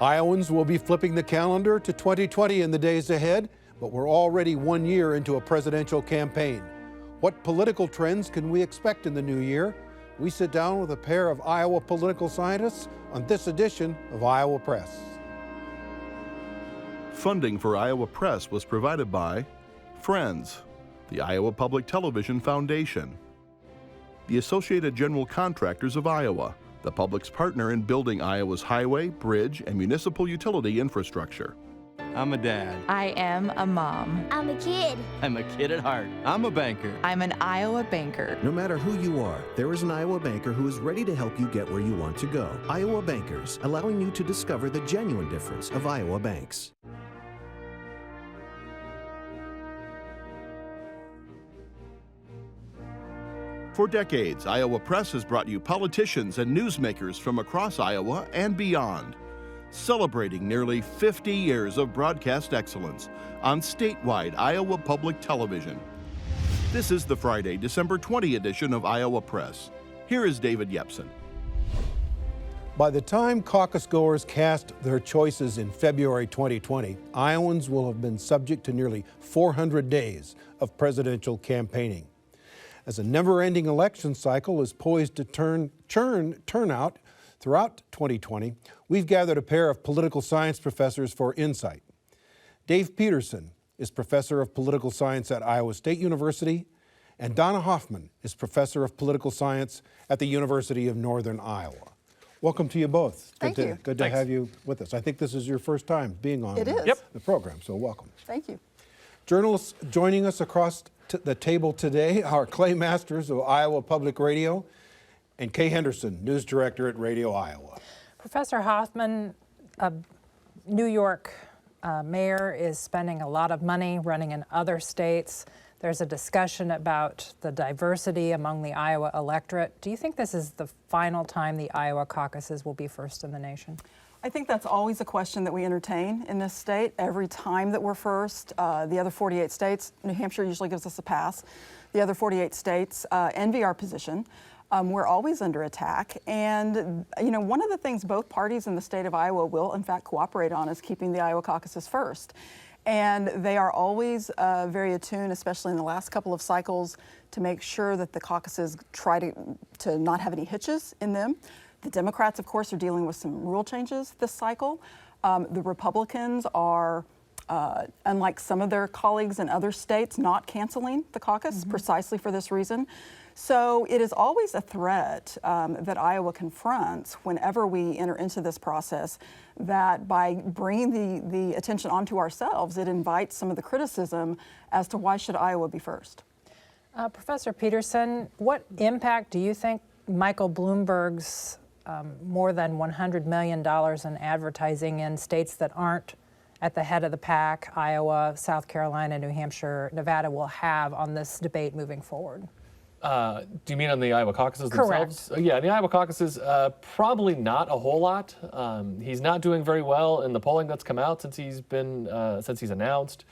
Iowans will be flipping the calendar to 2020 in the days ahead, but we're already 1 year into a presidential campaign. What political trends can we expect in the new year? We sit down with a pair of Iowa political scientists on this edition of Iowa Press. Funding for Iowa Press was provided by Friends, the Iowa Public Television Foundation, the Associated General Contractors of Iowa, the public's partner in building Iowa's highway, bridge, and municipal utility infrastructure. I'm a dad. I am a mom. I'm a kid. I'm a kid at heart. I'm a banker. I'm an Iowa banker. No matter who you are, there is an Iowa banker who is ready to help you get where you want to go. Iowa Bankers, allowing you to discover the genuine difference of Iowa banks. For decades, Iowa Press has brought you politicians and newsmakers from across Iowa and beyond, celebrating nearly 50 years of broadcast excellence on statewide Iowa Public Television. This is the Friday, December 20 edition of Iowa Press. Here is David Yepsen. By the time caucus goers cast their choices in February 2020, Iowans will have been subject to nearly 400 days of presidential campaigning. As a never-ending election cycle is poised to turnout throughout 2020, we've gathered a pair of political science professors for insight. Dave Peterson is professor of political science at Iowa State University, and Donna Hoffman is professor of political science at the University of Northern Iowa. Welcome to you both. Thank you. Good to have you with us. I think this is your first time being on the program, so welcome. Thank you. Journalists joining us across the table today are Clay Masters of Iowa Public Radio and Kay Henderson, news director at Radio Iowa. Professor Hoffman, a New York mayor, is spending a lot of money running in other states. There's a discussion about the diversity among the Iowa electorate. Do you think this is the final time the Iowa caucuses will be first in the nation? I think that's always a question that we entertain in this state. Every time that we're first, the other 48 states, New Hampshire usually gives us a pass. The other 48 states envy our position. We're always under attack. And, you know, one of the things both parties in the state of Iowa will, in fact, cooperate on is keeping the Iowa caucuses first. And they are always very attuned, especially in the last couple of cycles, to make sure that the caucuses try to not have any hitches in them. The Democrats, of course, are dealing with some rule changes this cycle. The Republicans are, unlike some of their colleagues in other states, not canceling the caucus precisely for this reason. So it is always a threat that Iowa confronts whenever we enter into this process, that by bringing the attention onto ourselves, it invites some of the criticism as to why should Iowa be first. Professor Peterson, what impact do you think Michael Bloomberg's more than $100 million in advertising in states that aren't at the head of the pack, Iowa, South Carolina, New Hampshire, Nevada, will have on this debate moving forward? Do you mean on the Iowa caucuses Correct. themselves? Yeah, the Iowa caucuses, probably not a whole lot. He's not doing very well in the polling that's come out since he's announced.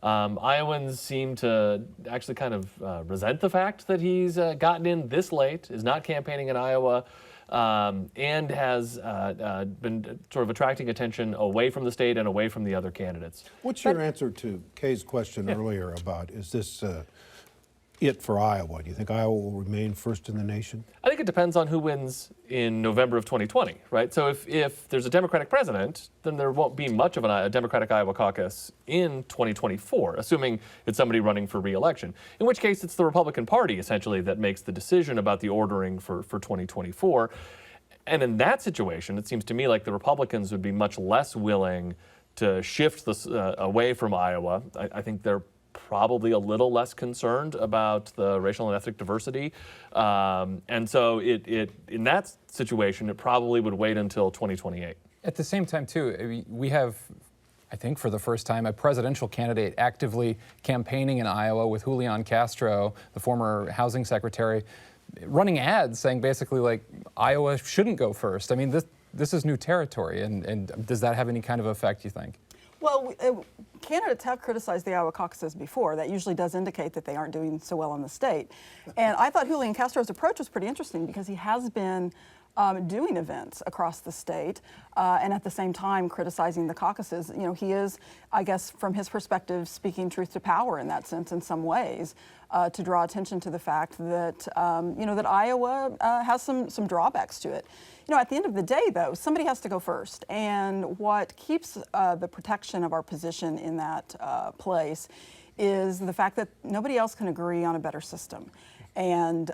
Iowans seem to actually kind of resent the fact that he's gotten in this late, is not campaigning in Iowa, and has been sort of attracting attention away from the state and away from the other candidates. What's your answer to Kay's question earlier about, is this it for Iowa? Do you think Iowa will remain first in the nation? I think it depends on who wins in November of 2020, right? So if there's a Democratic president, then there won't be much of a Democratic Iowa caucus in 2024, assuming it's somebody running for re-election, in which case it's the Republican Party, essentially, that makes the decision about the ordering for 2024. And in that situation, it seems to me like the Republicans would be much less willing to shift this away from Iowa. I think they're probably a little less concerned about the racial and ethnic diversity. And so in that situation, it probably would wait until 2028. At the same time, too, we have, I think for the first time, a presidential candidate actively campaigning in Iowa with Julian Castro, the former housing secretary, running ads saying basically like Iowa shouldn't go first. I mean, this is new territory, and does that have any kind of effect, you think? Well, candidates have criticized the Iowa caucuses before. That usually does indicate that they aren't doing so well in the state. And I thought Julian Castro's approach was pretty interesting because he has been doing events across the state, and at the same time criticizing the caucuses. You know, he is, I guess, from his perspective, speaking truth to power in that sense in some ways, to draw attention to the fact that, you know, that Iowa has some drawbacks to it. You know, at the end of the day, though, somebody has to go first. And what keeps the protection of our position in that place is the fact that nobody else can agree on a better system. And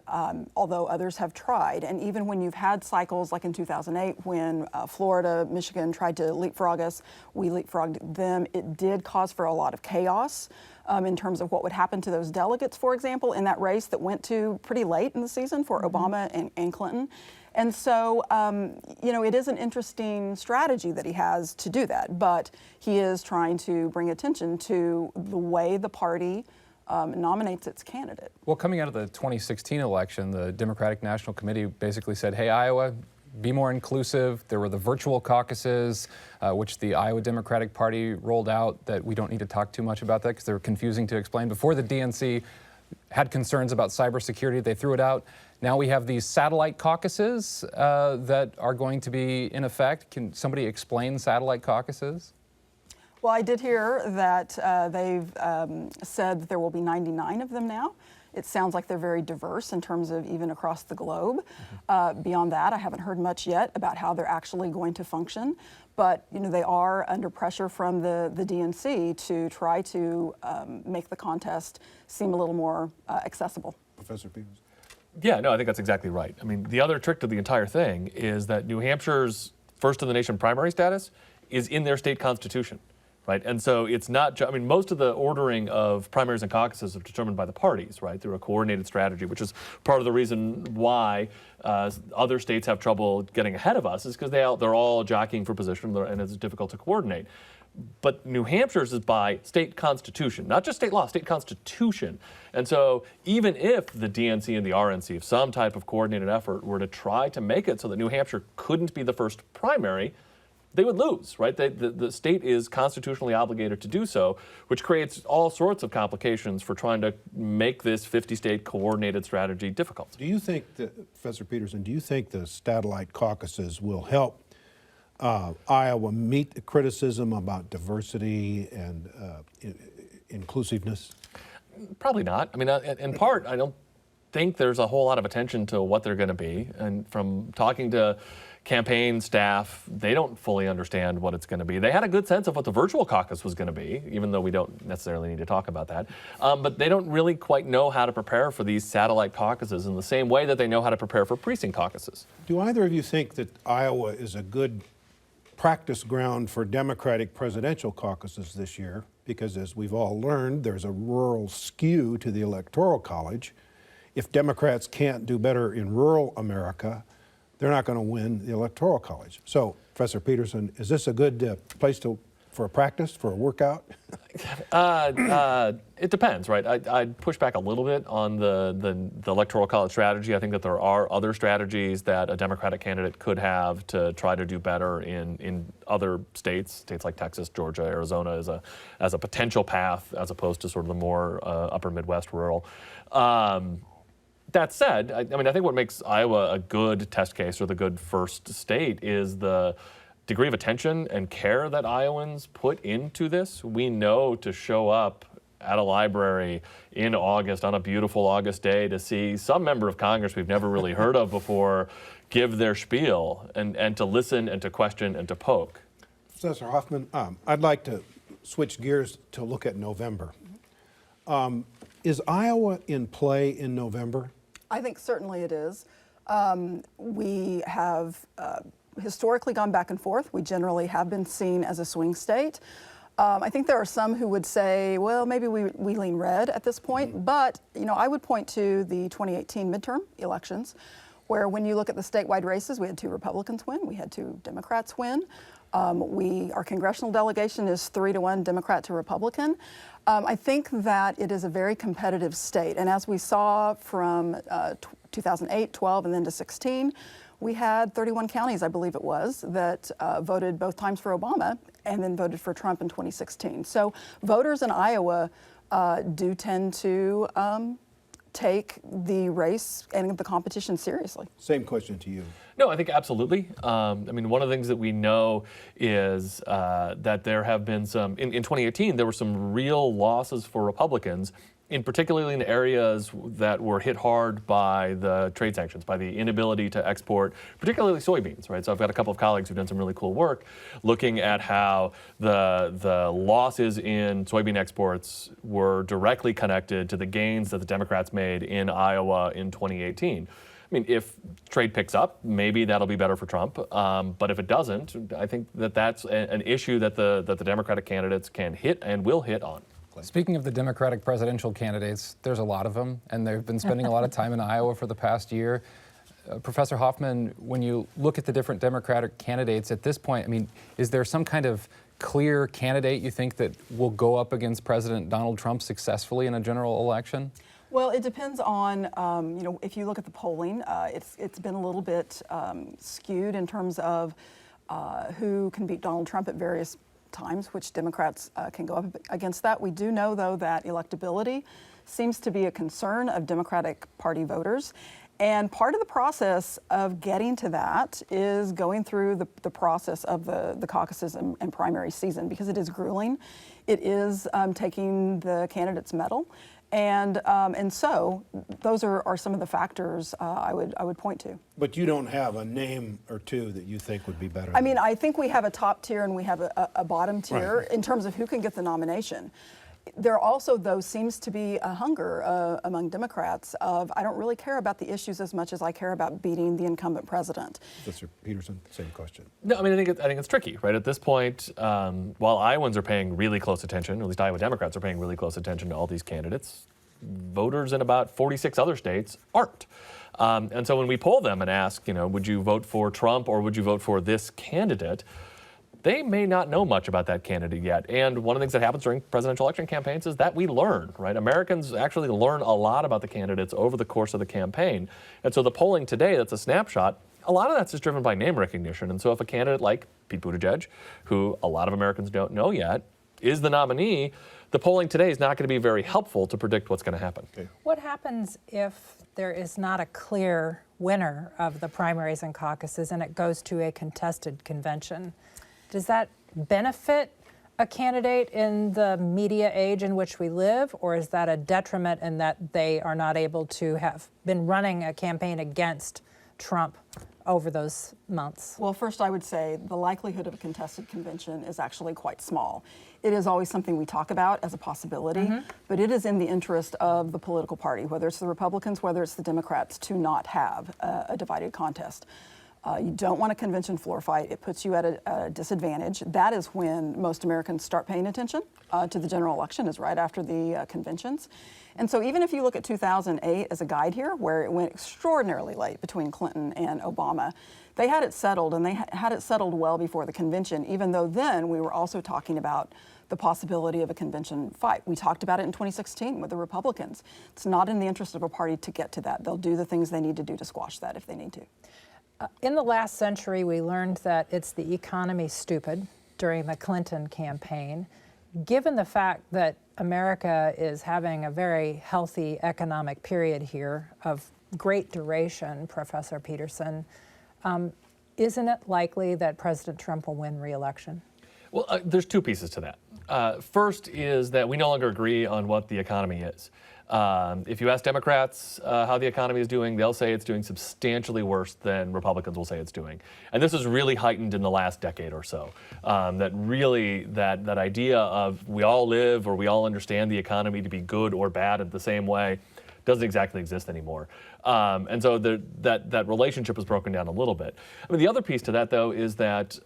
although others have tried, and even when you've had cycles like in 2008 when Florida, Michigan tried to leapfrog us, we leapfrogged them, it did cause for a lot of chaos in terms of what would happen to those delegates, for example, in that race that went to pretty late in the season for Obama and Clinton. And so, you know, it is an interesting strategy that he has to do that, but he is trying to bring attention to the way the party nominates its candidate. Well, coming out of the 2016 election, the Democratic National Committee basically said, hey, Iowa, be more inclusive. There were the virtual caucuses, which the Iowa Democratic Party rolled out, that we don't need to talk too much about that because they're confusing to explain. Before the DNC had concerns about cybersecurity, they threw it out. Now we have these satellite caucuses that are going to be in effect. Can somebody explain satellite caucuses? Well, I did hear that they've said that there will be 99 of them now. It sounds like they're very diverse in terms of even across the globe. Beyond that, I haven't heard much yet about how they're actually going to function. But you know, they are under pressure from the DNC to try to make the contest seem a little more accessible. Professor Peterson. Yeah, no, I think that's exactly right. I mean, the other trick to the entire thing is that New Hampshire's first in the nation primary status is in their state constitution. Right, and so it's not. I mean, most of the ordering of primaries and caucuses are determined by the parties, right, through a coordinated strategy, which is part of the reason why other states have trouble getting ahead of us, is because they're all jockeying for position, and it's difficult to coordinate. But New Hampshire's is by state constitution, not just state law, state constitution. And so even if the DNC and the RNC, if some type of coordinated effort were to try to make it so that New Hampshire couldn't be the first primary, they would lose, right? The state is constitutionally obligated to do so, which creates all sorts of complications for trying to make this 50-state coordinated strategy difficult. Do you think, Professor Peterson, do you think the satellite caucuses will help Iowa meet the criticism about diversity and inclusiveness? Probably not. I mean, in part, I don't think there's a whole lot of attention to what they're going to be. And from talking to campaign staff, they don't fully understand what it's going to be. They had a good sense of what the virtual caucus was going to be, even though we don't necessarily need to talk about that. But they don't really quite know how to prepare for these satellite caucuses in the same way that they know how to prepare for precinct caucuses. Do either of you think that Iowa is a good practice ground for Democratic presidential caucuses this year? Because as we've all learned, there's a rural skew to the Electoral College. If Democrats can't do better in rural America, they're not going to win the Electoral College. So, Professor Peterson, is this a good place for a practice, for a workout? It depends, right? I'd push back a little bit on the Electoral College strategy. I think that there are other strategies that a Democratic candidate could have to try to do better in other states like Texas, Georgia, Arizona, as a potential path, as opposed to sort of the more upper Midwest rural. That said, I mean, I think what makes Iowa a good test case or the good first state is the degree of attention and care that Iowans put into this. We know to show up at a library in August on a beautiful August day to see some member of Congress we've never really heard of before give their spiel and to listen and to question and to poke. Professor Hoffman, I'd like to switch gears to look at November. Is Iowa in play in November? I think certainly it is. We have historically gone back and forth. We generally have been seen as a swing state. I think there are some who would say, well, maybe we lean red at this point, but you know, I would point to the 2018 midterm elections, where when you look at the statewide races, we had 2 Republicans win, we had 2 Democrats win. Our congressional delegation is 3-1 Democrat to Republican. I think that it is a very competitive state, and as we saw from 2008, 12, and then to 16, we had 31 counties, I believe it was, that voted both times for Obama and then voted for Trump in 2016. So voters in Iowa do tend to take the race and the competition seriously. Same question to you. No, I think absolutely. I mean, one of the things that we know is that there have been in 2018, there were some real losses for Republicans, particularly in areas that were hit hard by the trade sanctions, by the inability to export, particularly soybeans, right? So I've got a couple of colleagues who've done some really cool work looking at how the losses in soybean exports were directly connected to the gains that the Democrats made in Iowa in 2018. I mean, if trade picks up, maybe that'll be better for Trump. But if it doesn't, I think that that's an issue that the Democratic candidates can hit and will hit on. Speaking of the Democratic presidential candidates, there's a lot of them, and they've been spending a lot of time in Iowa for the past year. Professor Hoffman, when you look at the different Democratic candidates at this point, I mean, is there some kind of clear candidate you think that will go up against President Donald Trump successfully in a general election? Well, it depends on, if you look at the polling, it's been a little bit skewed in terms of who can beat Donald Trump at various times, which Democrats can go up against that. We do know, though, that electability seems to be a concern of Democratic Party voters. And part of the process of getting to that is going through the process of the caucuses and primary season, because it is grueling. It is taking the candidate's medal. And so those are some of the factors I would point to. But you don't have a name or two that you think would be better? I mean, I think we have a top tier and we have a bottom tier in terms of who can get the nomination. There also, though, seems to be a hunger among Democrats of, I don't really care about the issues as much as I care about beating the incumbent president. Professor Peterson, same question. No, I mean, I think it's tricky, right? At this point, while Iowans are paying really close attention, or at least Iowa Democrats are paying really close attention to all these candidates, voters in about 46 other states aren't. And so when we poll them and ask, would you vote for Trump or would you vote for this candidate? They may not know much about that candidate yet. And one of the things that happens during presidential election campaigns is that we learn, right? Americans actually learn a lot about the candidates over the course of the campaign. And so the polling today, that's a snapshot, a lot of that's just driven by name recognition. And so if a candidate like Pete Buttigieg, who a lot of Americans don't know yet, is the nominee, the polling today is not going to be very helpful to predict what's going to happen. Okay. What happens if there is not a clear winner of the primaries and caucuses and it goes to a contested convention? Does that benefit a candidate in the media age in which we live, or is that a detriment in that they are not able to have been running a campaign against Trump over those months? Well, first I would say the likelihood of a contested convention is actually quite small. It is always something we talk about as a possibility, but it is in the interest of the political party, whether it's the Republicans, whether it's the Democrats, to not have a divided contest. You don't want a convention floor fight. It puts you at a disadvantage. That is when most Americans start paying attention to the general election, is right after the conventions. And so even if you look at 2008 as a guide here, where it went extraordinarily late between Clinton and Obama, they had it settled, and they had it settled well before the convention, even though then we were also talking about the possibility of a convention fight. We talked about it in 2016 with the Republicans. It's not in the interest of a party to get to that. They'll do the things they need to do to squash that if they need to. In the last century, we learned that it's the economy stupid during the Clinton campaign. Given the fact that America is having a very healthy economic period here of great duration, Professor Peterson, isn't it likely that President Trump will win re-election? Well, there's two pieces to that. First is that we no longer agree on what the economy is. If you ask Democrats how the economy is doing, they'll say it's doing substantially worse than Republicans will say it's doing. And this is really heightened in the last decade or so. That idea of we all live or we all understand the economy to be good or bad in the same way doesn't exactly exist anymore. And so that relationship is broken down a little bit. I mean, the other piece to that, though, is that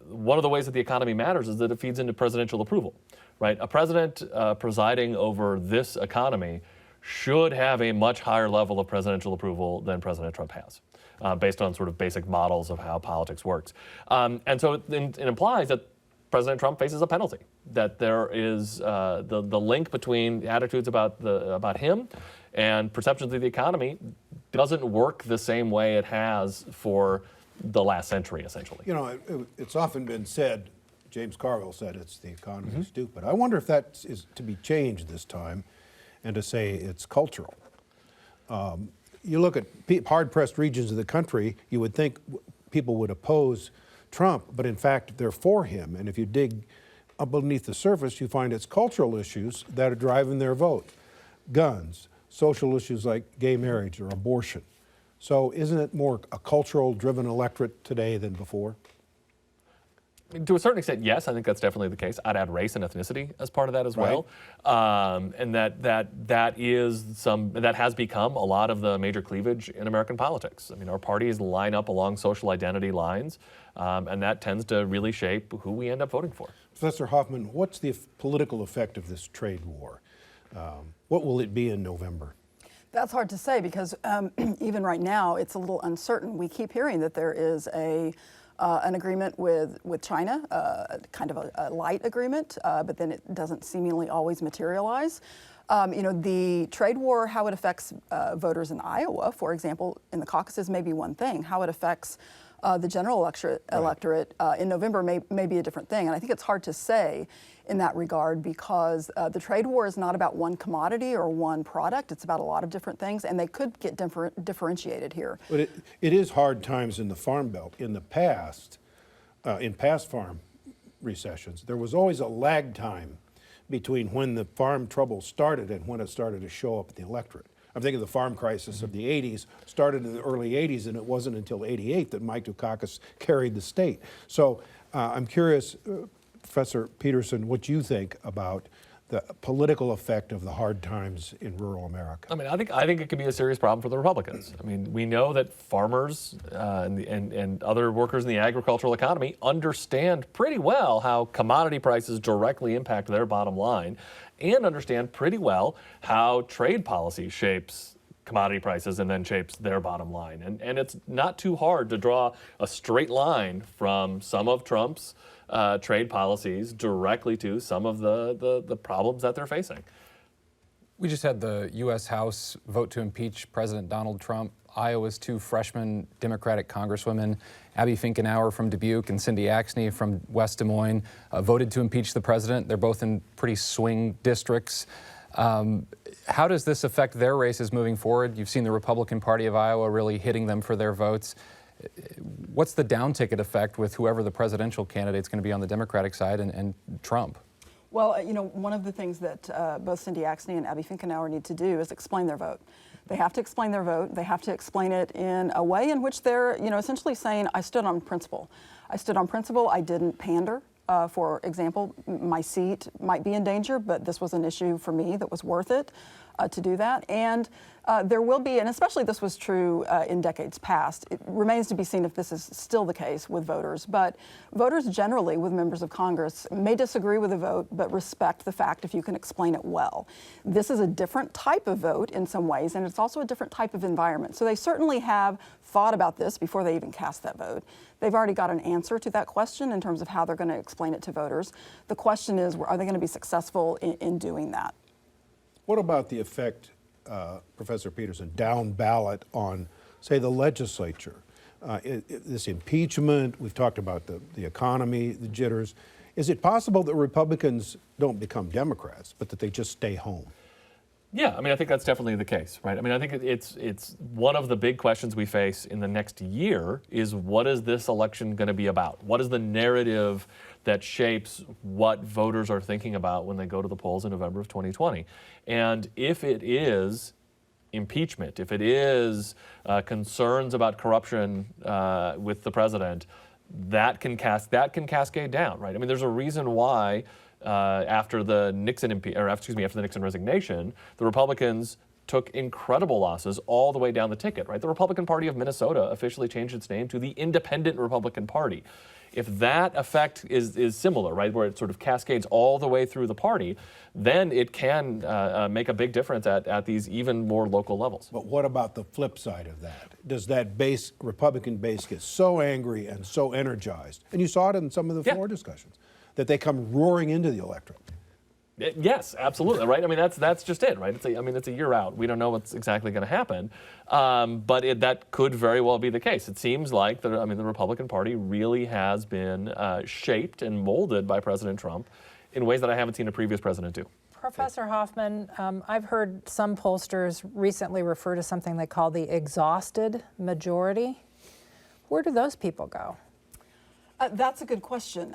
one of the ways that the economy matters is that it feeds into presidential approval, right? A president presiding over this economy should have a much higher level of presidential approval than President Trump has, based on sort of basic models of how politics works. And so it implies that President Trump faces a penalty, that there is the link between attitudes about him and perceptions of the economy doesn't work the same way it has for the last century, essentially. You know, it's often been said, James Carville said, it's the economy stupid. I wonder if that is to be changed this time and to say it's cultural. You look at hard-pressed regions of the country, you would think people would oppose Trump, but in fact, they're for him. And if you dig up beneath the surface, you find it's cultural issues that are driving their vote. Guns, social issues like gay marriage or abortion. So isn't it more a cultural-driven electorate today than before? To a certain extent, yes, I think that's definitely the case. I'd add race and ethnicity as part of that as well, and that has become a lot of the major cleavage in American politics. I mean, our parties line up along social identity lines, and that tends to really shape who we end up voting for. Professor Hoffman, what's the political effect of this trade war? What will it be in November? That's hard to say because even right now it's a little uncertain. We keep hearing that there is an agreement with China, kind of a light agreement, but then it doesn't seemingly always materialize. The trade war, how it affects voters in Iowa, for example, in the caucuses may be one thing. How it affects the general electorate in November may be a different thing. And I think it's hard to say in that regard because the trade war is not about one commodity or one product. It's about a lot of different things, and they could get differentiated here. But it is hard times in the Farm Belt. In the past, in past farm recessions, there was always a lag time between when the farm trouble started and when it started to show up in the electorate. I'm thinking the farm crisis of the 80s started in the early 80s, and it wasn't until 88 that Mike Dukakis carried the state. So I'm curious, Professor Peterson, what you think about the political effect of the hard times in rural America. I mean, I think it could be a serious problem for the Republicans. I mean, we know that farmers and other workers in the agricultural economy understand pretty well how commodity prices directly impact their bottom line, and understand pretty well how trade policy shapes commodity prices and then shapes their bottom line. And it's not too hard to draw a straight line from some of Trump's trade policies directly to some of the problems that they're facing. We just had the U.S. House vote to impeach President Donald Trump. Iowa's two freshman Democratic congresswomen, Abby Finkenauer from Dubuque and Cindy Axne from West Des Moines, voted to impeach the president. They're both in pretty swing districts. How does this affect their races moving forward? You've seen the Republican Party of Iowa really hitting them for their votes. What's the down ticket effect with whoever the presidential candidate's going to be on the Democratic side and Trump? Well, one of the things that both Cindy Axne and Abby Finkenauer need to do is explain their vote. They have to explain their vote. They have to explain it in a way in which they're, essentially saying, I stood on principle. I stood on principle. I didn't pander. For example, my seat might be in danger, but this was an issue for me that was worth it to do that. And there will be, and especially this was true in decades past, it remains to be seen if this is still the case with voters, but voters generally with members of Congress may disagree with the vote, but respect the fact if you can explain it well. This is a different type of vote in some ways, and it's also a different type of environment. So they certainly have thought about this before they even cast that vote. They've already got an answer to that question in terms of how they're going to explain it to voters. The question is, are they going to be successful in doing that? What about the effect, Professor Peterson, down ballot on, say, the legislature? This impeachment, we've talked about the economy, the jitters. Is it possible that Republicans don't become Democrats, but that they just stay home? Yeah, I mean, I think that's definitely the case, right? I mean, I think it's one of the big questions we face in the next year is what is this election going to be about? What is the narrative that shapes what voters are thinking about when they go to the polls in November of 2020? And if it is impeachment, if it is concerns about corruption with the president, that can cascade down, right? I mean, there's a reason why after the Nixon resignation, the Republicans took incredible losses all the way down the ticket, right? The Republican Party of Minnesota officially changed its name to the Independent Republican Party. If that effect is similar, right, where it sort of cascades all the way through the party, then it can make a big difference at these even more local levels. But what about the flip side of that? Does that Republican base get so angry and so energized? And you saw it in some of the floor discussions, that they come roaring into the electorate. Yes, absolutely, right? I mean, that's just it, right? It's a year out. We don't know what's exactly going to happen, but that could very well be the case. It seems like the Republican Party really has been shaped and molded by President Trump in ways that I haven't seen a previous president do. Professor Hoffman, I've heard some pollsters recently refer to something they call the exhausted majority. Where do those people go? That's a good question.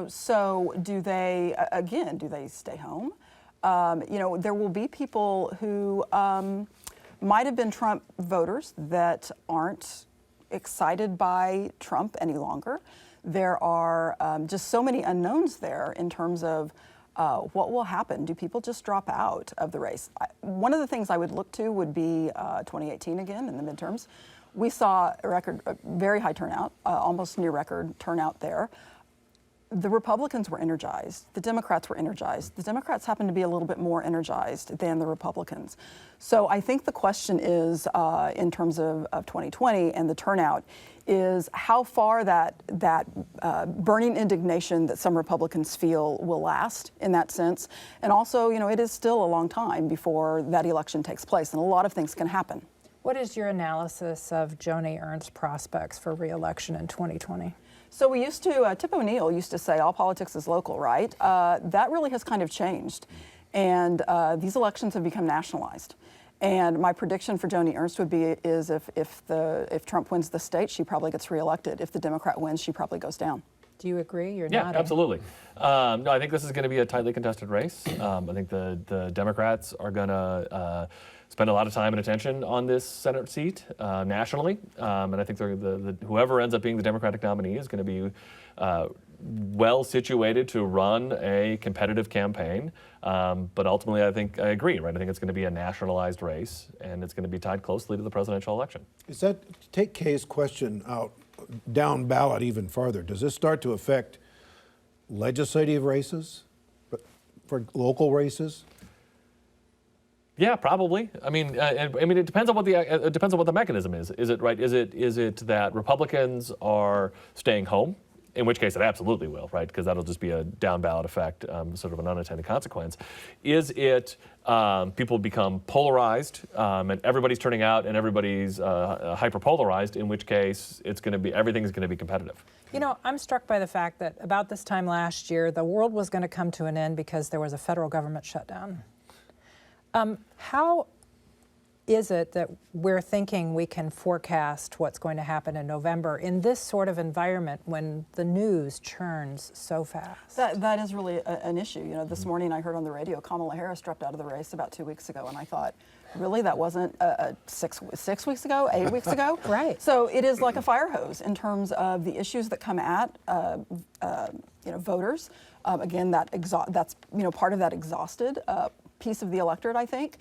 So do they, again, do they stay home? There will be people who might have been Trump voters that aren't excited by Trump any longer. There are just so many unknowns there in terms of what will happen. Do people just drop out of the race? One of the things I would look to would be 2018 again in the midterms. We saw a very high turnout, almost near record turnout there. The Republicans were energized. The Democrats were energized. The Democrats happen to be a little bit more energized than the Republicans. So I think the question is, in terms of 2020 and the turnout, is how far that burning indignation that some Republicans feel will last in that sense. And also, it is still a long time before that election takes place, and a lot of things can happen. What is your analysis of Joni Ernst's prospects for re-election in 2020? So we used to, Tip O'Neill used to say all politics is local, right? That really has kind of changed. And these elections have become nationalized. And my prediction for Joni Ernst would be is if Trump wins the state, she probably gets reelected. If the Democrat wins, she probably goes down. Do you agree? You're Yeah, nodding. absolutely. No, I think this is going to be a tightly contested race. I think the Democrats are going to spend a lot of time and attention on this Senate seat nationally, and I think whoever ends up being the Democratic nominee is going to be well situated to run a competitive campaign. But ultimately, I agree, right? I think it's going to be a nationalized race, and it's going to be tied closely to the presidential election. Is that, take Kay's question out, down ballot even farther, does this start to affect legislative races, for local races? Yeah, probably. I mean, it depends on what the mechanism is. Is it right? Is it that Republicans are staying home? In which case it absolutely will, right? Because that'll just be a down ballot effect, sort of an unintended consequence. Is it people become polarized and everybody's turning out and everybody's hyper-polarized, in which case everything's going to be competitive. I'm struck by the fact that about this time last year, the world was going to come to an end because there was a federal government shutdown. How is it that we're thinking we can forecast what's going to happen in November in this sort of environment when the news churns so fast? That is really an issue. This morning I heard on the radio Kamala Harris dropped out of the race about 2 weeks ago, and I thought, really, that wasn't 6 weeks ago, 8 weeks ago? Right. So it is like a fire hose in terms of the issues that come at voters. Again, that's part of that exhausted piece of the electorate, I think.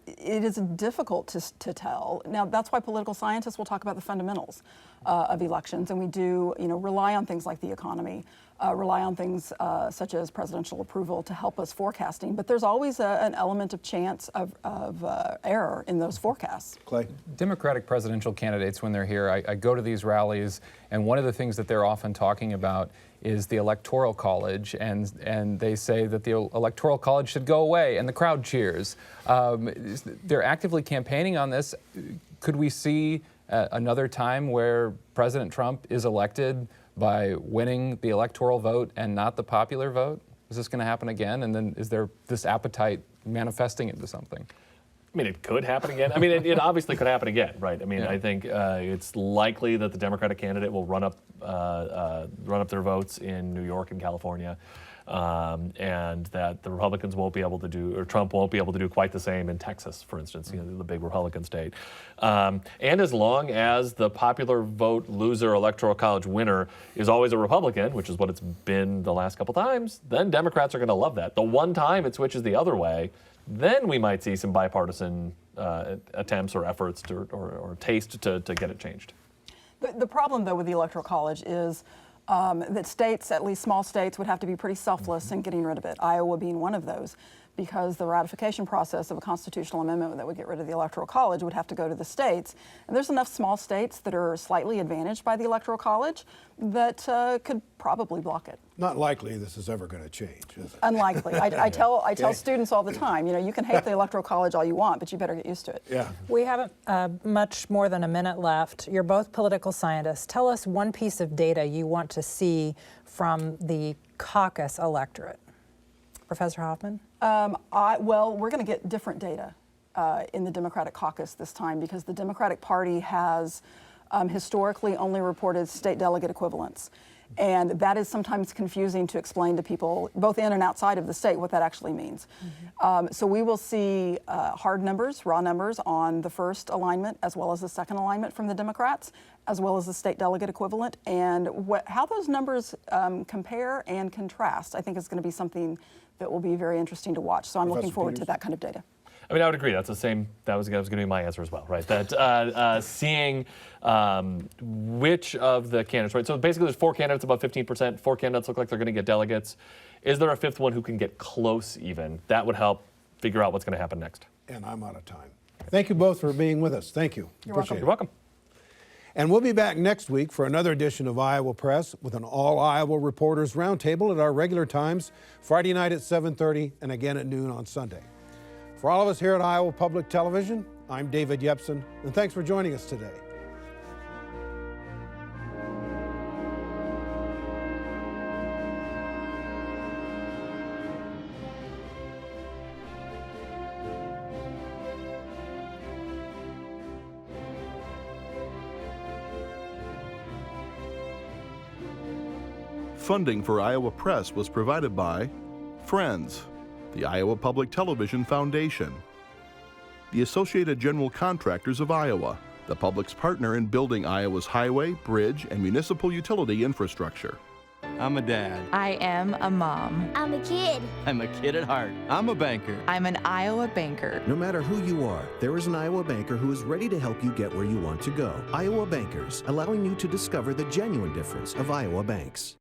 It is difficult to tell. Now, that's why political scientists will talk about the fundamentals of elections, and we do, rely on things like the economy, rely on things such as presidential approval to help us forecasting. But there's always an element of chance of error in those forecasts. Clay? Democratic presidential candidates, when they're here, I go to these rallies, and one of the things that they're often talking about is the Electoral College, and they say that the Electoral College should go away, and the crowd cheers. They're actively campaigning on this. Could we see another time where President Trump is elected by winning the electoral vote and not the popular vote? Is this going to happen again? And then is there this appetite manifesting into something? I mean, it could happen again. I mean, it obviously could happen again, right? I mean, yeah. I think it's likely that the Democratic candidate will run up their votes in New York and California, and that the Republicans won't be able to do, or Trump won't be able to do quite the same in Texas, for instance, the big Republican state. And as long as the popular vote loser, Electoral College winner is always a Republican, which is what it's been the last couple times, then Democrats are going to love that. The one time it switches the other way, then we might see some bipartisan attempts or efforts or taste to get it changed. The problem, though, with the Electoral College is that states, at least small states, would have to be pretty selfless in getting rid of it, Iowa being one of those, because the ratification process of a constitutional amendment that would get rid of the Electoral College would have to go to the states. And there's enough small states that are slightly advantaged by the Electoral College that could probably block it. Not likely this is ever going to change, is it? Unlikely. I tell students all the time, you can hate the Electoral College all you want, but you better get used to it. Yeah. We haven't much more than a minute left. You're both political scientists. Tell us one piece of data you want to see from the caucus electorate. Professor Hoffman? Well, we're going to get different data in the Democratic caucus this time because the Democratic Party has historically only reported state delegate equivalents. And that is sometimes confusing to explain to people, both in and outside of the state, what that actually means. So we will see hard numbers, raw numbers on the first alignment as well as the second alignment from the Democrats, as well as the state delegate equivalent. And how those numbers compare and contrast, I think is going to be something that will be very interesting to watch. So I'm looking forward to that kind of data. I mean, I would agree. That's the same. That was going to be my answer as well, right? That seeing which of the candidates, right? So basically, there's 4 candidates, about 15%. 4 candidates look like they're going to get delegates. Is there a 5th one who can get close even? That would help figure out what's going to happen next. And I'm out of time. Thank you both for being with us. Thank you. You're welcome. You're welcome. And we'll be back next week for another edition of Iowa Press with an all-Iowa Reporters Roundtable at our regular times, Friday night at 7:30 and again at noon on Sunday. For all of us here at Iowa Public Television, I'm David Yepsen, and thanks for joining us today. Funding for Iowa Press was provided by Friends, the Iowa Public Television Foundation, the Associated General Contractors of Iowa, the public's partner in building Iowa's highway, bridge, and municipal utility infrastructure. I'm a dad. I am a mom. I'm a kid. I'm a kid at heart. I'm a banker. I'm an Iowa banker. No matter who you are, there is an Iowa banker who is ready to help you get where you want to go. Iowa Bankers, allowing you to discover the genuine difference of Iowa banks.